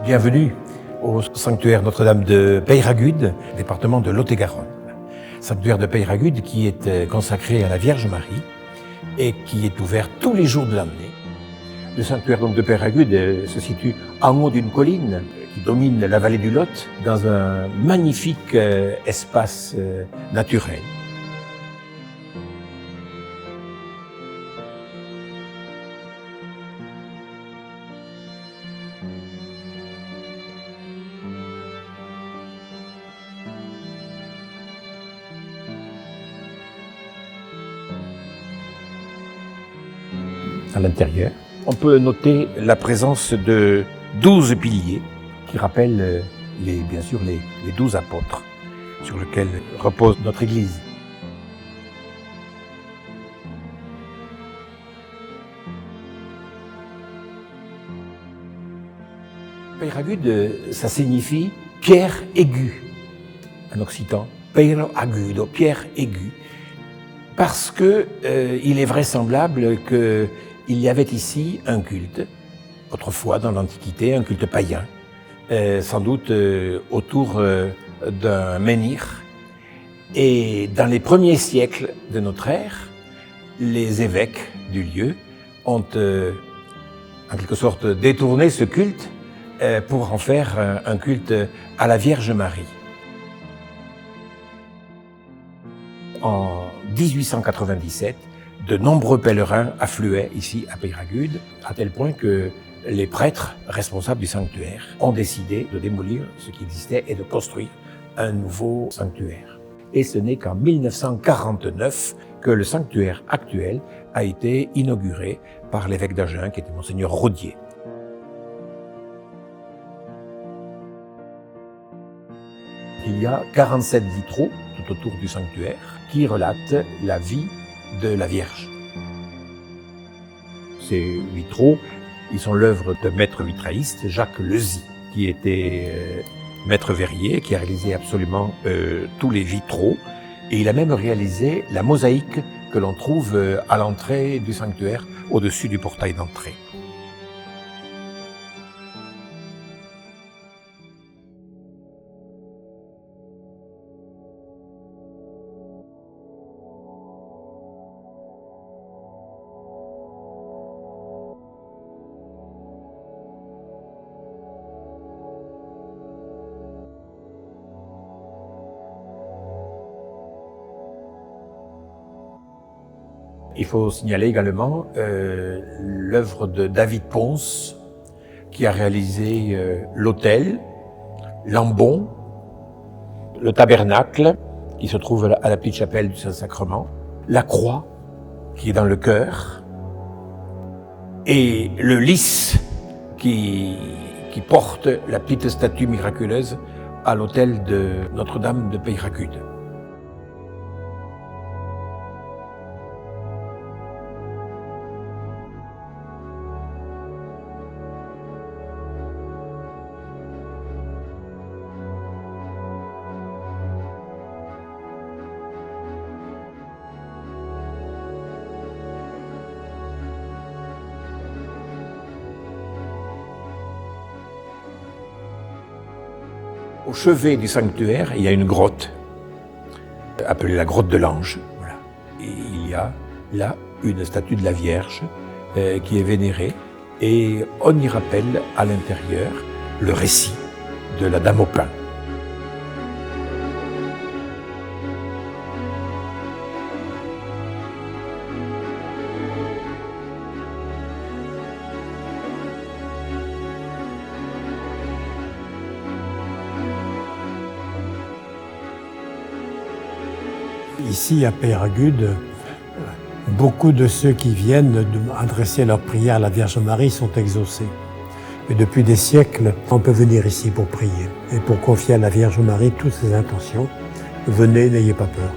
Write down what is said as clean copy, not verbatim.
Bienvenue au sanctuaire Notre-Dame de Peyragudes, département de Lot-et-Garonne. Sanctuaire de Peyragudes qui est consacré à la Vierge Marie et qui est ouvert tous les jours de l'année. Le sanctuaire de Peyragudes se situe en haut d'une colline qui domine la vallée du Lot, dans un magnifique espace naturel. À l'intérieur, on peut noter la présence de 12 piliers qui rappellent bien sûr les 12 apôtres sur lesquels repose notre Église. Peyragudes, ça signifie pierre aiguë en occitan. Peiro agudo, pierre aiguë, parce que il est vraisemblable que il y avait ici un culte, autrefois dans l'Antiquité, un culte païen, sans doute autour d'un menhir. Et dans les premiers siècles de notre ère, les évêques du lieu ont en quelque sorte détourné ce culte pour en faire un culte à la Vierge Marie. En 1897, de nombreux pèlerins affluaient ici à Peyragudes, à tel point que les prêtres responsables du sanctuaire ont décidé de démolir ce qui existait et de construire un nouveau sanctuaire. Et ce n'est qu'en 1949 que le sanctuaire actuel a été inauguré par l'évêque d'Agen, qui était Monseigneur Rodier. Il y a 47 vitraux tout autour du sanctuaire qui relatent la vie de la Vierge. Ces vitraux, ils sont l'œuvre de maître vitrailliste Jacques Lezy, qui était maître verrier, qui a réalisé absolument tous les vitraux, et il a même réalisé la mosaïque que l'on trouve à l'entrée du sanctuaire, au-dessus du portail d'entrée. Il faut signaler également l'œuvre de David Pons, qui a réalisé l'autel, l'ambon, le tabernacle, qui se trouve à la petite chapelle du Saint-Sacrement, la croix, qui est dans le chœur, et le lys qui porte la petite statue miraculeuse à l'autel de Notre-Dame de Peyragudes. Au chevet du sanctuaire, il y a une grotte, appelée la grotte de l'Ange. Voilà. Et il y a là une statue de la Vierge qui est vénérée, et on y rappelle à l'intérieur le récit de la Dame au pain. Ici, à Peyragudes, beaucoup de ceux qui viennent adresser leur prière à la Vierge Marie sont exaucés. Et depuis des siècles, on peut venir ici pour prier et pour confier à la Vierge Marie toutes ses intentions. Venez, n'ayez pas peur.